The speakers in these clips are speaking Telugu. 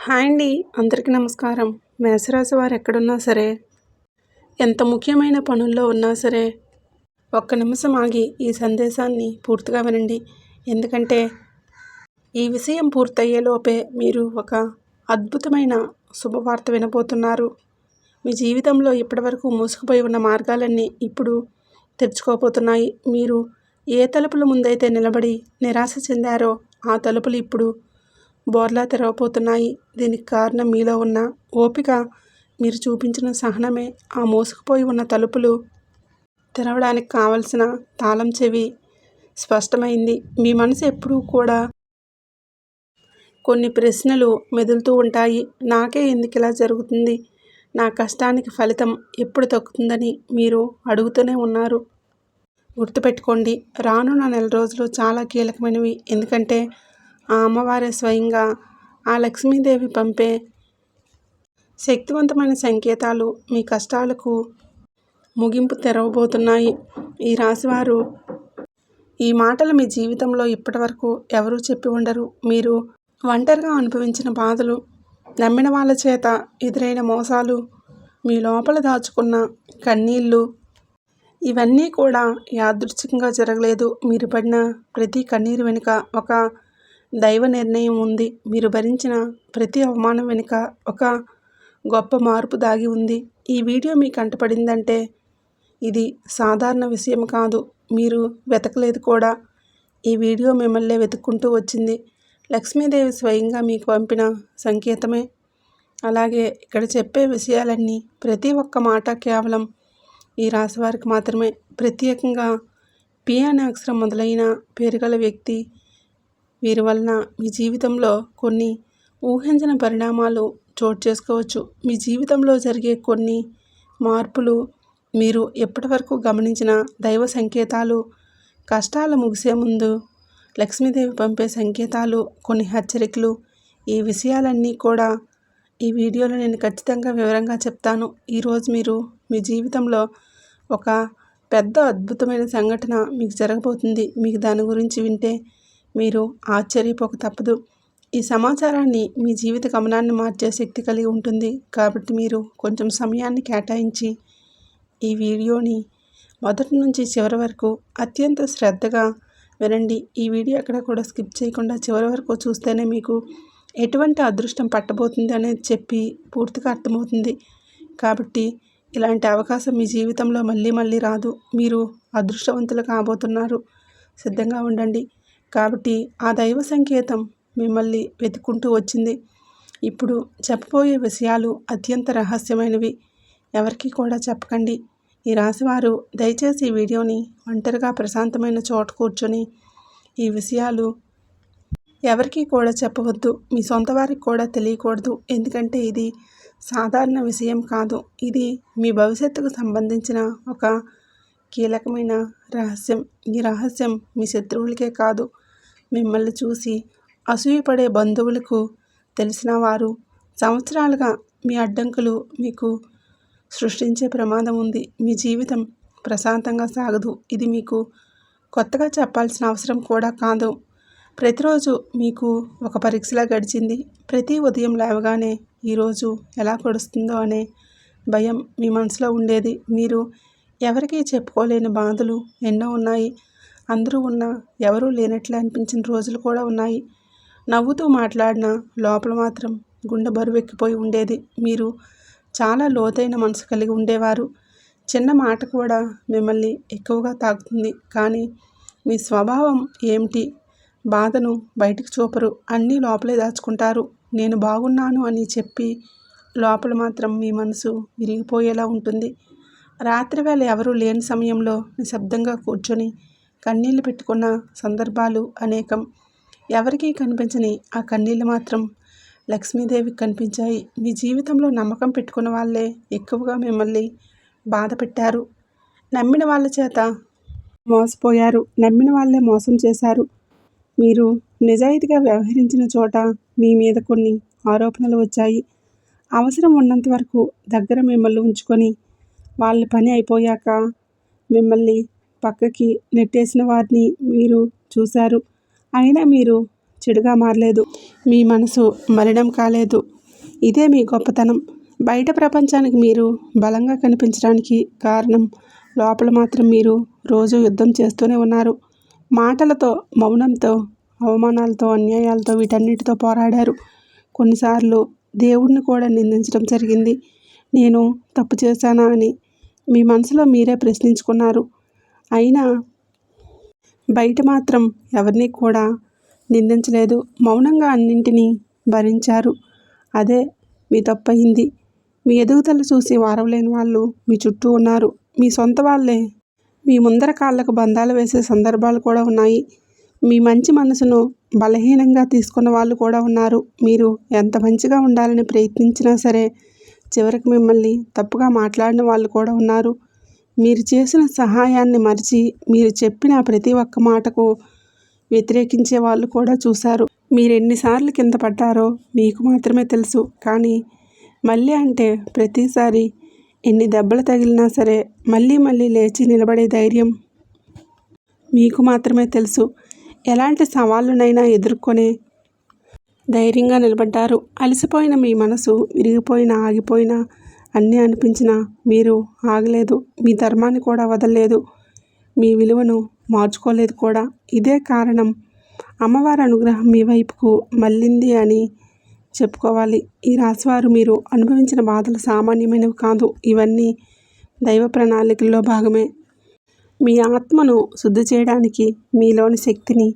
హాయ్ అండి. అందరికీ నమస్కారం. మేషరాశి వారు ఎక్కడున్నా సరే, ఎంత ముఖ్యమైన పనుల్లో ఉన్నా సరే, ఒక్క నిమిషం ఆగి ఈ సందేశాన్ని పూర్తిగా వినండి. ఎందుకంటే ఈ విషయం పూర్తయ్యేలోపే మీరు ఒక అద్భుతమైన శుభవార్త వినబోతున్నారు. మీ జీవితంలో ఇప్పటివరకు మూసుకుపోయి ఉన్న మార్గాలన్నీ ఇప్పుడు తెరుచుకోబోతున్నాయి. మీరు ఏ తలుపుల ముందైతే నిలబడి నిరాశ చెందారో ఆ తలుపులు ఇప్పుడు బోర్లా తెరవబోతున్నాయి. దీనికి కారణం మీలో ఉన్న ఓపిక, మీరు చూపించిన సహనమే. ఆ మూసుకుపోయి ఉన్న తలుపులు తెరవడానికి కావలసిన తాళం చెవి స్పష్టమైంది. మీ మనసు ఎప్పుడూ కూడా కొన్ని ప్రశ్నలు మెదులుతూ ఉంటాయి. నాకే ఎందుకు ఇలా జరుగుతుంది? నా కష్టానికి ఫలితం ఎప్పుడు దక్కుతుందని మీరు అడుగుతూనే ఉన్నారు. గుర్తుపెట్టుకోండి, రానున్న నెల రోజులు చాలా కీలకమైనవి. ఎందుకంటే ఆ అమ్మవారే స్వయంగా, ఆ లక్ష్మీదేవి పంపే శక్తివంతమైన సంకేతాలు మీ కష్టాలకు ముగింపు తెరవబోతున్నాయి. ఈ రాశివారు ఈ మాటలు మీ జీవితంలో ఇప్పటివరకు ఎవరూ చెప్పి ఉండరు. మీరు ఒంటరిగా అనుభవించిన బాధలు, నమ్మిన వాళ్ళ చేత ఎదురైన మోసాలు, మీ లోపల దాచుకున్న కన్నీళ్ళు, ఇవన్నీ కూడా యాదృచ్ఛికంగా జరగలేదు. మీరు పడిన ప్రతి కన్నీరు వెనుక ఒక దైవ నిర్ణయం ఉంది. మీరు భరించిన ప్రతి అవమానం వెనుక ఒక గొప్ప మార్పు దాగి ఉంది. ఈ వీడియో మీకు కంటపడిందంటే ఇది సాధారణ విషయం కాదు. మీరు వెతకలేదు కూడా. ఈ వీడియో మిమ్మల్ని వెతుక్కుంటూ వచ్చింది. లక్ష్మీదేవి స్వయంగా మీకు పంపిన సంకేతమే. అలాగే ఇక్కడ చెప్పే విషయాలన్నీ, ప్రతి ఒక్క మాట కేవలం ఈ రాశి వారికి మాత్రమే. ప్రత్యేకంగా పి అనే అక్షరం మొదలైన పేరుగల వ్యక్తి, వీరి వలన మీ జీవితంలో కొన్ని ఊహించని పరిణామాలు చోటు చేసుకోవచ్చు. మీ జీవితంలో జరిగే కొన్ని మార్పులు, మీరు ఎప్పటివరకు గమనించిన దైవ సంకేతాలు, కష్టాలు ముగిసే ముందు లక్ష్మీదేవి పంపే సంకేతాలు, కొన్ని హెచ్చరికలు, ఈ విషయాలన్నీ కూడా ఈ వీడియోలో నేను ఖచ్చితంగా వివరంగా చెప్తాను. ఈరోజు మీరు మీ జీవితంలో ఒక పెద్ద అద్భుతమైన సంఘటన మీకు జరగబోతుంది. మీకు దాని గురించి వింటే మీరు ఆశ్చర్యపోక తప్పదు. ఈ సమాచారాన్ని మీ జీవిత గమనాన్ని మార్చే శక్తి కలిగి ఉంటుంది. కాబట్టి మీరు కొంచెం సమయాన్ని కేటాయించి ఈ వీడియోని మొదటి నుంచి చివరి వరకు అత్యంత శ్రద్ధగా వినండి. ఈ వీడియో ఎక్కడ కూడా స్కిప్ చేయకుండా చివరి వరకు చూస్తేనే మీకు ఎటువంటి అదృష్టం పట్టబోతుంది అనేది చెప్పి పూర్తిగా అర్థమవుతుంది. కాబట్టి ఇలాంటి అవకాశం మీ జీవితంలో మళ్ళీ మళ్ళీ రాదు. మీరు అదృష్టవంతులు కాబోతున్నారు. సిద్ధంగా ఉండండి. కాబట్టి ఆ దైవ సంకేతం మిమ్మల్ని వెతుక్కుంటూ వచ్చింది. ఇప్పుడు చెప్పబోయే విషయాలు అత్యంత రహస్యమైనవి. ఎవరికీ కూడా చెప్పకండి. ఈ రాశివారు దయచేసి ఈ వీడియోని ఒంటరిగా ప్రశాంతమైన చోట కూర్చొని ఈ విషయాలు ఎవరికీ కూడా చెప్పవద్దు. మీ సొంత వారికి కూడా తెలియకూడదు. ఎందుకంటే ఇది సాధారణ విషయం కాదు. ఇది మీ భవిష్యత్తుకు సంబంధించిన ఒక కీలకమైన రహస్యం. ఈ రహస్యం మీ శత్రువులకే కాదు, మిమ్మల్ని చూసి అసూయపడే బంధువులకు తెలిసిన వారు సంవత్సరాలుగా మీ అడ్డంకులు మీకు సృష్టించే ప్రమాదం ఉంది. మీ జీవితం ప్రశాంతంగా సాగదు. ఇది మీకు కొత్తగా చెప్పాల్సిన అవసరం కూడా కాదు. ప్రతిరోజు మీకు ఒక పరీక్షలా గడిచింది. ప్రతి ఉదయం లేవగానే ఈరోజు ఎలా గడుస్తుందో అనే భయం మీ మనసులో ఉండేది. మీరు ఎవరికీ చెప్పుకోలేని బాధలు ఎన్నో ఉన్నాయి. అందరూ ఉన్నా ఎవరూ లేనట్లే అనిపించిన రోజులు కూడా ఉన్నాయి. నవ్వుతూ మాట్లాడినా లోపల మాత్రం గుండె బరువెక్కిపోయి ఉండేది. మీరు చాలా లోతైన మనసు కలిగి ఉండేవారు. చిన్న మాట కూడా మిమ్మల్ని ఎక్కువగా తాకుతుంది. కానీ మీ స్వభావం ఏమిటి? బాధను బయటికి చూపరు, అన్నీ లోపలే దాచుకుంటారు. నేను బాగున్నాను అని చెప్పి లోపల మాత్రం మీ మనసు విరిగిపోయేలా ఉంటుంది. రాత్రివేళ ఎవరూ లేని సమయంలో నిశ్శబ్దంగా కూర్చొని కన్నీళ్లు పెట్టుకున్న సందర్భాలు అనేకం. ఎవరికీ కనిపించని ఆ కన్నీళ్లు మాత్రం లక్ష్మీదేవికి కనిపించాయి. మీ జీవితంలో నమ్మకం పెట్టుకున్న వాళ్ళే ఎక్కువగా మిమ్మల్ని బాధ పెట్టారు. నమ్మిన వాళ్ళ చేత మోసపోయారు. నమ్మిన వాళ్ళే మోసం చేశారు. మీరు నిజాయితీగా వ్యవహరించిన చోట మీ మీద కొన్ని ఆరోపణలు వచ్చాయి. అవసరం ఉన్నంత వరకు దగ్గర మిమ్మల్ని ఉంచుకొని వాళ్ళ పని అయిపోయాక మిమ్మల్ని పక్కకి నెట్టేసిన వారిని మీరు చూశారు. అయినా మీరు చెడుగా మారలేదు. మీ మనసు మలినం కాలేదు. ఇదే మీ గొప్పతనం. బయట ప్రపంచానికి మీరు బలంగా కనిపించడానికి కారణం లోపల మాత్రం మీరు రోజు యుద్ధం చేస్తూనే ఉన్నారు. మాటలతో, మౌనంతో, అవమానాలతో, అన్యాయాలతో, వీటన్నిటితో పోరాడారు. కొన్నిసార్లు దేవుడిని కూడా నిందించడం జరిగింది. నేను తప్పు చేశానా అని మీ మనసులో మీరే ప్రశ్నించుకున్నారు. అయినా బయట మాత్రం ఎవరిని కూడా నిందించలేదు. మౌనంగా అన్నింటినీ భరించారు. అదే మీ తప్పయింది. మీ ఎదుగుదల చూసి వారవలేని వాళ్ళు మీ చుట్టూ ఉన్నారు. మీ సొంత వాళ్ళే మీ ముందర కాళ్ళకు బంధాలు వేసే సందర్భాలు కూడా ఉన్నాయి. మీ మంచి మనసును బలహీనంగా తీసుకున్న వాళ్ళు కూడా ఉన్నారు. మీరు ఎంత మంచిగా ఉండాలని ప్రయత్నించినా సరే చివరికి మిమ్మల్ని తప్పుగా మాట్లాడిన వాళ్ళు కూడా ఉన్నారు. మీరు చేసిన సహాయాన్ని మరిచి మీరు చెప్పిన ప్రతి ఒక్క మాటకు వ్యతిరేకించే వాళ్ళు కూడా చూశారు. మీరు ఎన్నిసార్లు కింద పడ్డారో మీకు మాత్రమే తెలుసు. కానీ మళ్ళీ అంటే ప్రతిసారి ఎన్ని దెబ్బలు తగిలినా సరే మళ్ళీ మళ్ళీ లేచి నిలబడే ధైర్యం మీకు మాత్రమే తెలుసు. ఎలాంటి సవాళ్ళనైనా ఎదుర్కొనే ధైర్యంగా నిలబడ్డారు. అలసిపోయిన మీ మనసు విరిగిపోయినా, ఆగిపోయినా, అన్నీ అనిపించినా మీరు ఆగలేదు. మీ ధర్మాన్ని కూడా వదలలేదు. మీ విలువను మార్చుకోలేదు కూడా. ఇదే కారణం అమ్మవారి అనుగ్రహం మీ వైపుకు మళ్ళింది అని చెప్పుకోవాలి. ఈ రాశివారు మీరు అనుభవించిన బాధలు సామాన్యమైనవి కాదు. ఇవన్నీ దైవ ప్రణాళికల్లో భాగమే. మీ ఆత్మను శుద్ధి చేయడానికి, మీలోని శక్తిని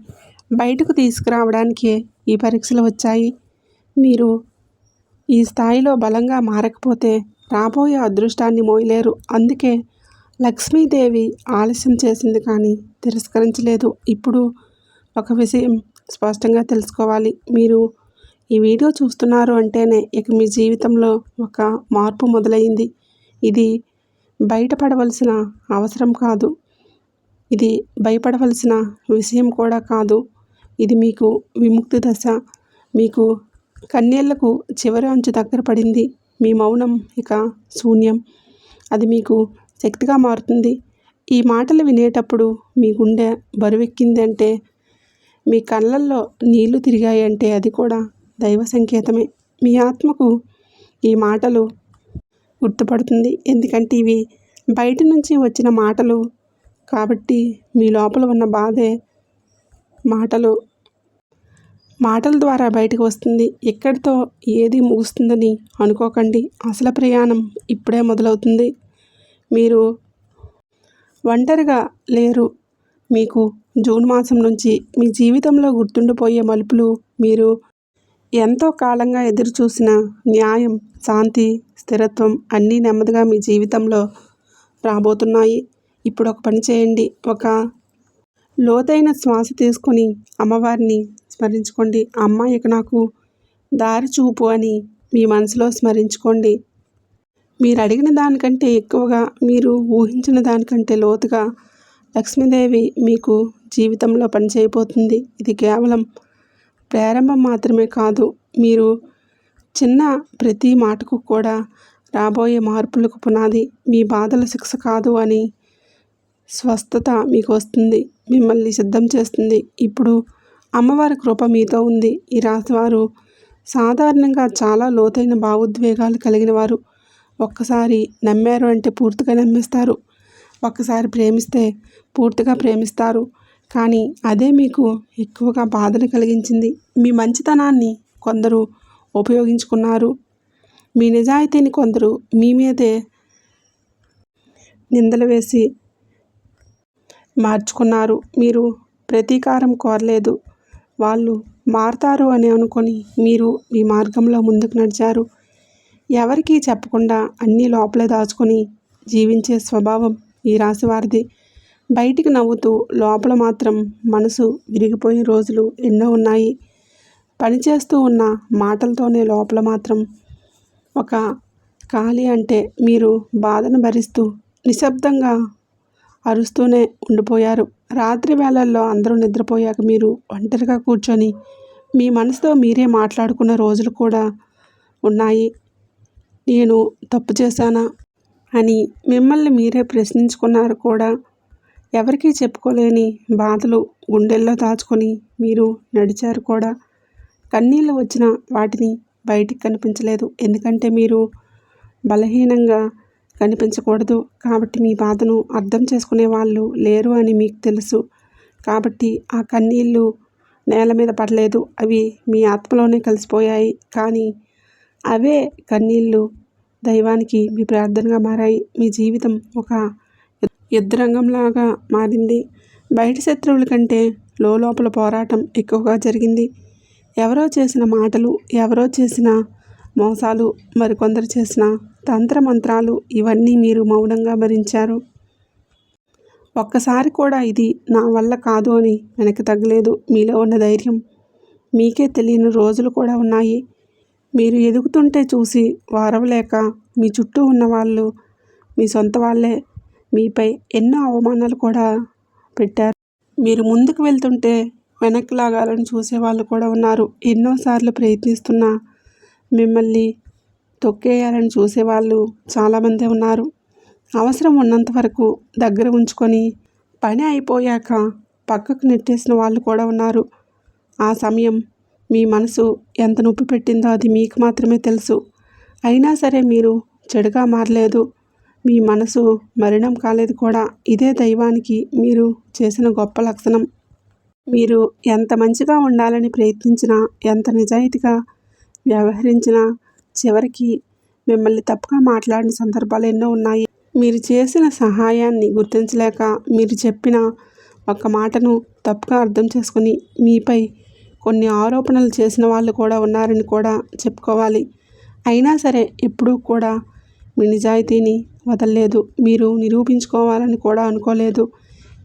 బయటకు తీసుకురావడానికే ఈ పరీక్షలు వచ్చాయి. మీరు ఈ స్థాయిలో బలంగా మారకపోతే రాబోయే అదృష్టాన్ని మోయలేరు. అందుకే లక్ష్మీదేవి ఆలస్యం చేసింది కానీ తిరస్కరించలేదు. ఇప్పుడు ఒక విషయం స్పష్టంగా తెలుసుకోవాలి. మీరు ఈ వీడియో చూస్తున్నారు అంటేనే ఇక మీ జీవితంలో ఒక మార్పు మొదలైంది. ఇది బయటపడవలసిన అవసరం కాదు. ఇది భయపడవలసిన విషయం కూడా కాదు. ఇది మీకు విముక్తి దశ. మీకు కన్నీళ్లకు చివరి అంచు దగ్గర పడింది. మీ మౌనం ఇక శూన్యం. అది మీకు శక్తిగా మారుతుంది. ఈ మాటలు వినేటప్పుడు మీ గుండె బరువెక్కింది అంటే, మీ కళ్ళల్లో నీళ్లు తిరిగాయి అంటే అది కూడా దైవ సంకేతమే. మీ ఆత్మకు ఈ మాటలు గుర్తుపడుతుంది. ఎందుకంటే ఇవి బయట నుంచి వచ్చిన మాటలు కాబట్టి మీ లోపల ఉన్న బాధే మాటల ద్వారా బయటకు వస్తుంది. ఎక్కడితో ఏది ముగుస్తుందని అనుకోకండి. అసలు ప్రయాణం ఇప్పుడే మొదలవుతుంది. మీరు ఒంటరిగా లేరు. మీకు జూన్ మాసం నుంచి మీ జీవితంలో గుర్తుండిపోయే మలుపులు, మీరు ఎంతో కాలంగా ఎదురుచూసిన న్యాయం, శాంతి, స్థిరత్వం అన్నీ నెమ్మదిగా మీ జీవితంలో రాబోతున్నాయి. ఇప్పుడు ఒక పని చేయండి. ఒక లోతైన శ్వాస తీసుకొని అమ్మవారిని స్మరించుకోండి. అమ్మ ఇక నాకు దారి చూపు అని మీ మనసులో స్మరించుకోండి. మీరు అడిగిన దానికంటే ఎక్కువగా, మీరు ఊహించిన దానికంటే లోతుగా లక్ష్మీదేవి మీకు జీవితంలో పనిచేయబోతుంది. ఇది కేవలం ప్రారంభం మాత్రమే కాదు. మీరు చిన్న ప్రతి మాటకు కూడా రాబోయే మార్పులకు పునాది. మీ బాధల శిక్ష కాదు అని స్వస్థత మీకు వస్తుంది. మిమ్మల్ని సిద్ధం చేస్తుంది. ఇప్పుడు అమ్మవారి కృప మీతో ఉంది. ఈ రాశివారు సాధారణంగా చాలా లోతైన భావోద్వేగాలు కలిగిన వారు. ఒక్కసారి నమ్మారు అంటే పూర్తిగా నమ్మేస్తారు. ఒక్కసారి ప్రేమిస్తే పూర్తిగా ప్రేమిస్తారు. కానీ అదే మీకు ఎక్కువగా బాధను కలిగించింది. మీ మంచితనాన్ని కొందరు ఉపయోగించుకున్నారు. మీ నిజాయితీని కొందరు మీ మీదే నిందలు వేసి మార్చుకున్నారు. మీరు ప్రతీకారం కోరలేదు. వాళ్ళు మారతారు అని అనుకొని మీరు మీ మార్గంలో ముందుకు నడిచారు. ఎవరికీ చెప్పకుండా అన్నీ లోపలే దాచుకొని జీవించే స్వభావం ఈ రాశి వారిది. బయటికి నవ్వుతూ లోపల మాత్రం మనసు విరిగిపోయిన రోజులు ఎన్నో ఉన్నాయి. పనిచేస్తూ ఉన్న మాటలతోనే లోపల మాత్రం ఒక ఖాళీ. అంటే మీరు బాధను భరిస్తూ నిశ్శబ్దంగా అరుస్తూనే ఉండిపోయారు. రాత్రి వేళల్లో అందరూ నిద్రపోయాక మీరు ఒంటరిగా కూర్చొని మీ మనసుతో మీరే మాట్లాడుకున్న రోజులు కూడా ఉన్నాయి. నేను తప్పు చేశానా అని మిమ్మల్ని మీరే ప్రశ్నించుకున్నారు కూడా. ఎవరికీ చెప్పుకోలేని బాధలు గుండెల్లో దాచుకొని మీరు నడిచారు కూడా. కన్నీళ్ళు వచ్చిన వాటిని బయటికి కనిపించలేదు. ఎందుకంటే మీరు బలహీనంగా కనిపించకూడదు కాబట్టి. మీ బాధను అర్థం చేసుకునే వాళ్ళు లేరు అని మీకు తెలుసు కాబట్టి ఆ కన్నీళ్ళు నేల మీద పడలేదు. అవి మీ ఆత్మలోనే కలిసిపోయాయి. కానీ అవే కన్నీళ్ళు దైవానికి మీ ప్రార్థనగా మారాయి. మీ జీవితం ఒక యుద్ధరంగంలాగా మారింది. బయట శత్రువుల కంటే లోపల పోరాటం ఎక్కువగా జరిగింది. ఎవరో చేసిన మాటలు, ఎవరో చేసిన మోసాలు, మరికొందరు చేసిన తంత్రమంత్రాలు ఇవన్నీ మీరు మౌనంగా భరించారు. ఒక్కసారి కూడా ఇది నా వల్ల కాదు అని వెనక్కి తగ్గలేదు. మీలో ఉన్న ధైర్యం మీకే తెలియని రోజులు కూడా ఉన్నాయి. మీరు ఎదుగుతుంటే చూసి వారవలేక మీ చుట్టూ ఉన్న వాళ్ళు, మీ సొంత వాళ్ళే మీపై ఎన్నో అవమానాలు కూడా పెట్టారు. మీరు ముందుకు వెళ్తుంటే వెనక్కి లాగాలని చూసేవాళ్ళు కూడా ఉన్నారు. ఎన్నోసార్లు ప్రయత్నిస్తున్నా మిమ్మల్ని తొక్కేయాలని చూసేవాళ్ళు చాలామందే ఉన్నారు. అవసరం ఉన్నంత వరకు దగ్గర ఉంచుకొని పని అయిపోయాక పక్కకు నెట్టేసిన వాళ్ళు కూడా ఉన్నారు. ఆ సమయం మీ మనసు ఎంత నొప్పి పెట్టిందో అది మీకు మాత్రమే తెలుసు. అయినా సరే మీరు చెడుగా మారలేదు. మీ మనసు మలినం కాలేదు కూడా. ఇదే దైవానికి మీరు చేసిన గొప్ప లక్షణం. మీరు ఎంత మంచిగా ఉండాలని ప్రయత్నించినా, ఎంత నిజాయితీగా వ్యవహరించినా చివరికి మిమ్మల్ని తప్పుగా మాట్లాడిన సందర్భాలు ఎన్నో ఉన్నాయి. మీరు చేసిన సహాయాన్ని గుర్తించలేక, మీరు చెప్పిన ఒక్క మాటను తప్పుగా అర్థం చేసుకుని మీపై కొన్ని ఆరోపణలు చేసిన వాళ్ళు కూడా ఉన్నారని కూడా చెప్పుకోవాలి. అయినా సరే ఎప్పుడూ కూడా మీ నిజాయితీని వదలలేదు. మీరు నిరూపించుకోవాలని కూడా అనుకోలేదు.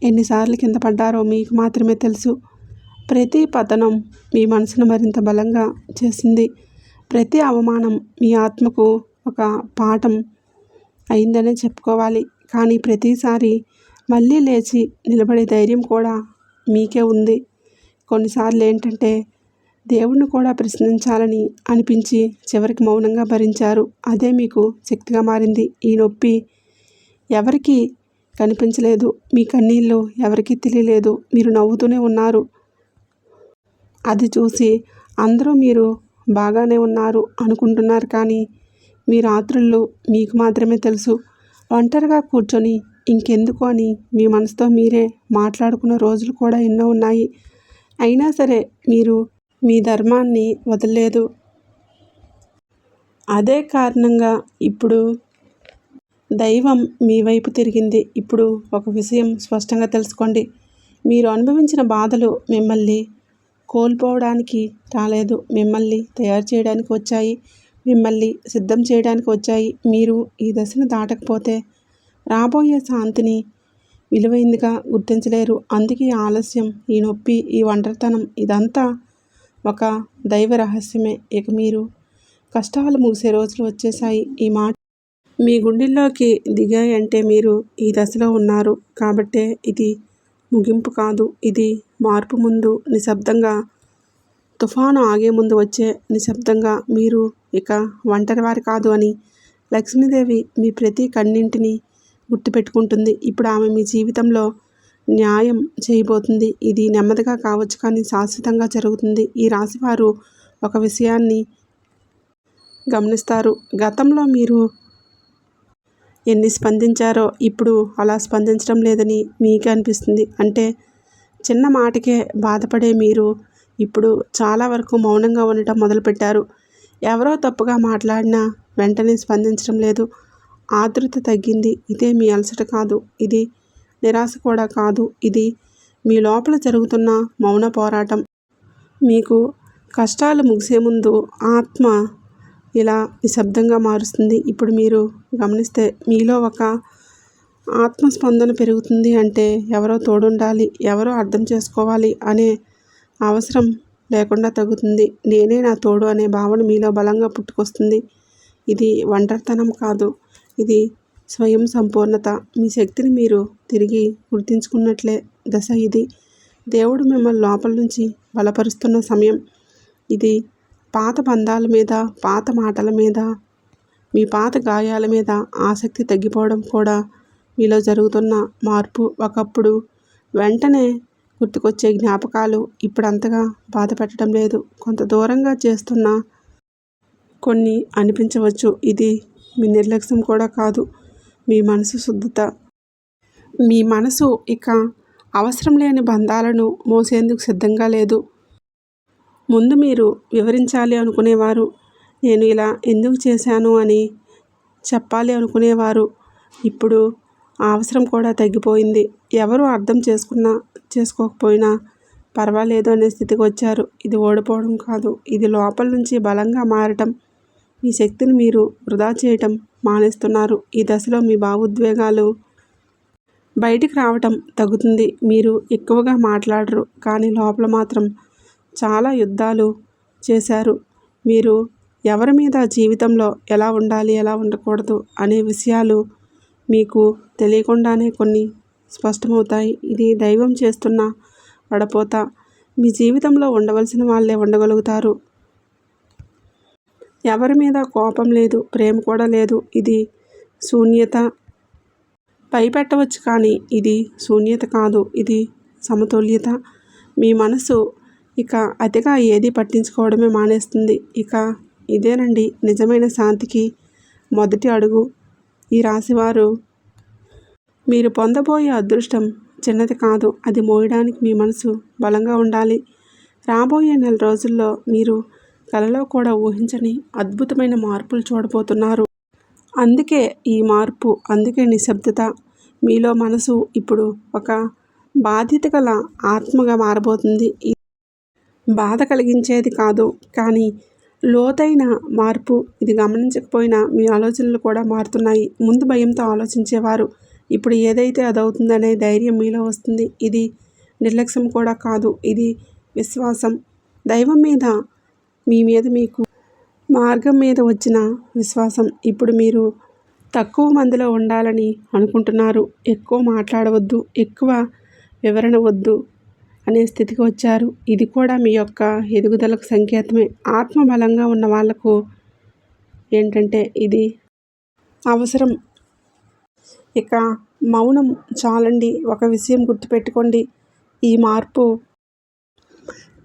ఎన్నిసార్లు కింద పడ్డారో మీకు మాత్రమే తెలుసు. ప్రతి పతనం మీ మనసును మరింత బలంగా చేసింది. ప్రతి అవమానం మీ ఆత్మకు ఒక పాఠం అయిందనే చెప్పుకోవాలి. కానీ ప్రతిసారి మళ్ళీ లేచి నిలబడే ధైర్యం కూడా మీకే ఉంది. కొన్నిసార్లు ఏంటంటే దేవుణ్ణి కూడా ప్రశ్నించాలని అనిపించి చివరికి మౌనంగా భరించారు. అదే మీకు శక్తిగా మారింది. ఈ నొప్పి ఎవరికీ కనిపించలేదు. మీ కన్నీళ్ళు ఎవరికీ తెలియలేదు. మీరు నవ్వుతూనే ఉన్నారు. అది చూసి అందరూ మీరు బాగానే ఉన్నారు అనుకుంటున్నారు. కానీ మీ రాత్రుళ్ళు మీకు మాత్రమే తెలుసు. ఒంటరిగా కూర్చొని ఇంకెందుకు అని మీ మనసుతో మీరే మాట్లాడుకున్న రోజులు కూడా ఎన్నో ఉన్నాయి. అయినా సరే మీరు మీ ధర్మాన్ని వదలలేదు. అదే కారణంగా ఇప్పుడు దైవం మీ వైపు తిరిగింది. ఇప్పుడు ఒక విషయం స్పష్టంగా తెలుసుకోండి. మీరు అనుభవించిన బాధలు మిమ్మల్ని కోల్పోవడానికి రాలేదు. మిమ్మల్ని తయారు చేయడానికి వచ్చాయి. మిమ్మల్ని సిద్ధం చేయడానికి వచ్చాయి. మీరు ఈ దశను దాటకపోతే రాబోయే శాంతిని విలువైందిగా గుర్తించలేరు. అందుకే ఆలస్యం, ఈ నొప్పి, ఈ ఒంటరితనం ఇదంతా ఒక దైవ రహస్యమే. ఇక మీరు కష్టాలు ముగిసే రోజులు వచ్చేసాయి. ఈ మాట మీ గుండెల్లోకి దిగాయంటే మీరు ఈ దశలో ఉన్నారు కాబట్టే. ఇది ముగింపు కాదు. ఇది మార్పు. ముందు నిశ్శబ్దంగా, తుఫాను ఆగే ముందు వచ్చే నిశ్శబ్దంగా మీరు ఇక ఒంటరివారు కాదు అని లక్ష్మీదేవి మీ ప్రతి కన్నింటిని గుర్తుపెట్టుకుంటుంది. ఇప్పుడు ఆమె మీ జీవితంలో న్యాయం చేయబోతుంది. ఇది నెమ్మదిగా కావచ్చు కానీ శాశ్వతంగా జరుగుతుంది. ఈ రాశివారు ఒక విషయాన్ని గమనిస్తారు. గతంలో మీరు ఎన్ని స్పందించారో ఇప్పుడు అలా స్పందించడం లేదని మీకే అనిపిస్తుంది. అంటే చిన్న మాటకే బాధపడే మీరు ఇప్పుడు చాలా వరకు మౌనంగా ఉండటం మొదలుపెట్టారు. ఎవరో తప్పుగా మాట్లాడినా వెంటనే స్పందించడం లేదు. ఆతృత తగ్గింది. ఇదే మీ అలసట కాదు. ఇది నిరాశ కూడా కాదు. ఇది మీ లోపల జరుగుతున్న మౌన పోరాటం. మీకు కష్టాలు ముగిసే ముందు ఆత్మ ఇలా నిశ్శబ్దంగా మారుస్తుంది. ఇప్పుడు మీరు గమనిస్తే మీలో ఒక ఆత్మస్పందన పెరుగుతుంది. అంటే ఎవరో తోడుండాలి, ఎవరో అర్థం చేసుకోవాలి అనే అవసరం లేకుండా తగ్గుతుంది. నేనే నా తోడు అనే భావన మీలో బలంగా పుట్టుకొస్తుంది. ఇది ఒంటరితనం కాదు. ఇది స్వయం సంపూర్ణత. మీ శక్తిని మీరు తిరిగి గుర్తించుకున్నట్లే దశ ఇది. దేవుడు మిమ్మల్ని లోపల నుంచి బలపరుస్తున్న సమయం ఇది. పాత బంధాల మీద, పాత మాటల మీద, మీ పాత గాయాల మీద ఆసక్తి తగ్గిపోవడం కూడా మీలో జరుగుతున్న మార్పు. ఒకప్పుడు వెంటనే గుర్తుకొచ్చే జ్ఞాపకాలు ఇప్పుడు అంతగా బాధ పెట్టడం లేదు. కొంత దూరంగా చేస్తున్న కొన్ని అనిపించవచ్చు. ఇది మీ నిర్లక్ష్యం కూడా కాదు, మీ మనసు శుద్ధత. మీ మనసు ఇక అవసరం లేని బంధాలను మోసేందుకు సిద్ధంగా లేదు. ముందు మీరు వివరించాలి అనుకునేవారు, నేను ఇలా ఎందుకు చేశాను అని చెప్పాలి అనుకునేవారు. ఇప్పుడు ఆ అవసరం కూడా తగ్గిపోయింది. ఎవరు అర్థం చేసుకోకపోయినా పర్వాలేదు అనే స్థితికి వచ్చారు. ఇది ఓడిపోవడం కాదు, ఇది లోపల నుంచి బలంగా మారటం. మీ శక్తిని మీరు వృధా చేయటం మానేస్తున్నారు. ఈ దశలో మీ భావోద్వేగాలు బయటికి రావటం తగ్గుతుంది. మీరు ఎక్కువగా మాట్లాడరు, కానీ లోపల మాత్రం చాలా యుద్ధాలు చేశారు. మీరు ఎవరి మీద జీవితంలో ఎలా ఉండాలి, ఎలా ఉండకూడదు అనే విషయాలు మీకు తెలియకుండానే కొన్ని స్పష్టమవుతాయి. ఇది దైవం చేస్తున్న వడపోత. మీ జీవితంలో ఉండవలసిన వాళ్ళే ఉండగలుగుతారు. ఎవరి మీద కోపం లేదు, ప్రేమ కూడా లేదు. ఇది శూన్యత. భయపెట్టవచ్చు, కానీ ఇది శూన్యత కాదు, ఇది సమతుల్యత. మీ మనసు ఇక అతిగా ఏది పట్టించుకోవడమే మానేస్తుంది. ఇక ఇదేనండి నిజమైన శాంతికి మొదటి అడుగు. ఈ రాశివారు మీరు పొందబోయే అదృష్టం చిన్నది కాదు, అది మోయడానికి మీ మనసు బలంగా ఉండాలి. రాబోయే నెల రోజుల్లో మీరు కలలో కూడా ఊహించని అద్భుతమైన మార్పులు చూడబోతున్నారు. అందుకే ఈ మార్పు, అందుకే నిశ్శబ్దత. మీలో మనసు ఇప్పుడు ఒక బాధ్యత గల ఆత్మగా మారబోతుంది. బాధ కలిగించేది కాదు, కానీ లోతైన మార్పు. ఇది గమనించకపోయినా మీ ఆలోచనలు కూడా మారుతున్నాయి. ముందు భయంతో ఆలోచించేవారు ఇప్పుడు ఏదైతే అదవుతుందనే ధైర్యం మీలో వస్తుంది. ఇది నిర్లక్ష్యం కూడా కాదు, ఇది విశ్వాసం. దైవం మీద, మీ మీద, మీకు మార్గం మీద వచ్చిన విశ్వాసం. ఇప్పుడు మీరు తక్కువ మందిలో ఉండాలని అనుకుంటున్నారు. ఎక్కువ మాట్లాడవద్దు, ఎక్కువ వివరణ వద్దు అనే స్థితికి వచ్చారు. ఇది కూడా మీ యొక్క ఎదుగుదలకు సంకేతమే. ఆత్మ బలంగా ఉన్న వాళ్లకు ఏంటంటే ఇది అవసరం. ఇక మౌనం చాలండి. ఒక విషయం గుర్తుపెట్టుకోండి, ఈ మార్పు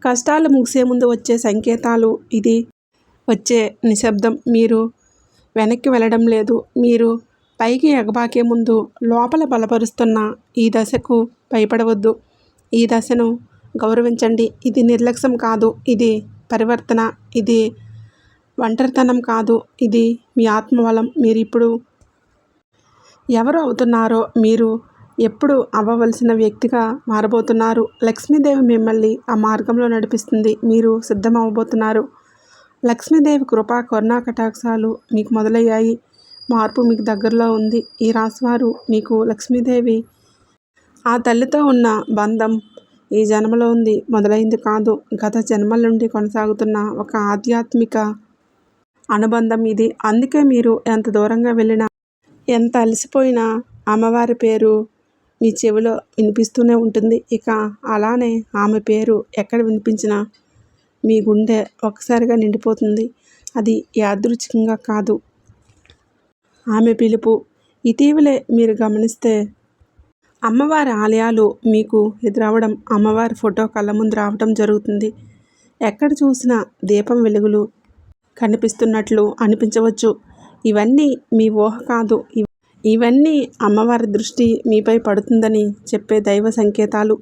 కష్టాలు ముగిసే ముందు వచ్చే సంకేతాలు. ఇది వచ్చే నిశ్శబ్దం. మీరు వెనక్కి వెళ్ళడం లేదు, మీరు పైకి ఎగబాకే ముందు లోపల బలపరుస్తున్న ఈ దశకు భయపడవద్దు. ఈ దశను గౌరవించండి. ఇది నిర్లక్ష్యం కాదు, ఇది పరివర్తన. ఇది ఒంటరితనం కాదు, ఇది మీ ఆత్మబలం. మీరు ఇప్పుడు ఎవరు అవుతున్నారో మీరు ఎప్పుడు అవ్వవలసిన వ్యక్తిగా మారబోతున్నారు. లక్ష్మీదేవి మిమ్మల్ని ఆ మార్గంలో నడిపిస్తుంది. మీరు సిద్ధమవబోతున్నారు. లక్ష్మీదేవి కృపా కరుణా కటాక్షాలు మీకు మొదలయ్యాయి. మార్పు మీకు దగ్గరలో ఉంది. ఈ రాశివారు మీకు లక్ష్మీదేవి ఆ తల్లితో ఉన్న బంధం ఈ జన్మలో ఉంది, మొదలైంది కాదు. గత జన్మల నుండి కొనసాగుతున్న ఒక ఆధ్యాత్మిక అనుబంధం ఇది. అందుకే మీరు ఎంత దూరంగా వెళ్ళినా, ఎంత అలసిపోయినా అమ్మవారి పేరు మీ చెవిలో వినిపిస్తూనే ఉంటుంది. ఇక అలానే ఆమె పేరు ఎక్కడ వినిపించినా మీ గుండె ఒక్కసారిగా నిండిపోతుంది. అది యాదృచ్ఛికంగా కాదు, ఆమె పిలుపు. ఇటీవలే మీరు గమనిస్తే అమ్మవారి ఆలయాలు మీకు ఎదురవడం, అమ్మవారి ఫోటో కళ్ళ ముందు రావడం జరుగుతుంది. ఎక్కడ చూసినా దీపం వెలుగులు కనిపిస్తున్నట్లు అనిపించవచ్చు. ఇవన్నీ మీ ఊహ కాదు, ఇవన్నీ అమ్మవారి దృష్టి మీపై పడుతుందని చెప్పే దైవ సంకేతాలు.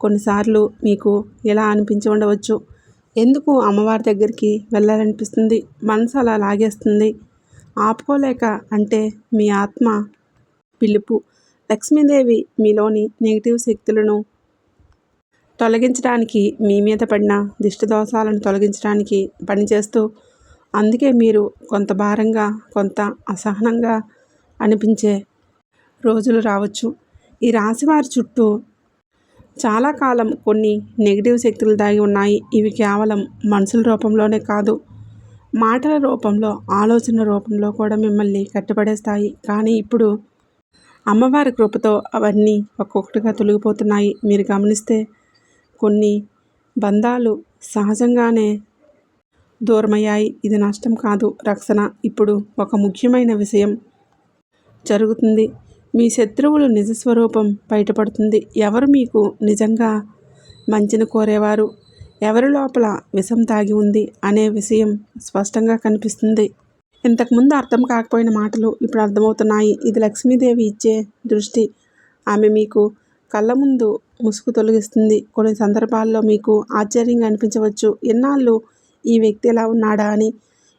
కొన్నిసార్లు మీకు ఎలా అనిపించి ఉండవచ్చు, ఎందుకు అమ్మవారి దగ్గరికి వెళ్ళాలనిపిస్తుంది, మనసు అలా లాగేస్తుంది, ఆపుకోలేక. అంటే మీ ఆత్మ పిలుపు. లక్ష్మీదేవి మీలోని నెగిటివ్ శక్తులను తొలగించడానికి, మీ మీద పడిన దిష్టి దోషాలను తొలగించడానికి పనిచేస్తూ, అందుకే మీరు కొంత భారంగా, కొంత అసహనంగా అనిపించే రోజులు రావచ్చు. ఈ రాశివారి చుట్టూ చాలా కాలం కొన్ని నెగిటివ్ శక్తులు దాగి ఉన్నాయి. ఇవి కేవలం మనుషుల రూపంలోనే కాదు, మాటల రూపంలో, ఆలోచన రూపంలో కూడా మిమ్మల్ని కట్టిపడేస్తాయి. కానీ ఇప్పుడు అమ్మవారి కృపతో అవన్నీ ఒక్కొక్కటిగా తొలగిపోతున్నాయి. మీరు గమనిస్తే కొన్ని బంధాలు సహజంగానే దూరమయ్యాయి. ఇది నష్టం కాదు, రక్షణ. ఇప్పుడు ఒక ముఖ్యమైన విషయం జరుగుతుంది. మీ శత్రువులు నిజస్వరూపం బయటపడుతుంది. ఎవరు మీకు నిజంగా మంచిని కోరేవారు, ఎవరి లోపల విషం దాగి ఉంది అనే విషయం స్పష్టంగా కనిపిస్తుంది. ఇంతకుముందు అర్థం కాకపోయిన మాటలు ఇప్పుడు అర్థమవుతున్నాయి. ఇది లక్ష్మీదేవి ఇచ్చే దృష్టి. ఆమె మీకు కళ్ళ ముందు ముసుగు తొలగిస్తుంది. కొన్ని సందర్భాల్లో మీకు ఆశ్చర్యంగా అనిపించవచ్చు, ఎన్నాళ్ళు ఈ వ్యక్తి ఎలా ఉన్నాడా అని.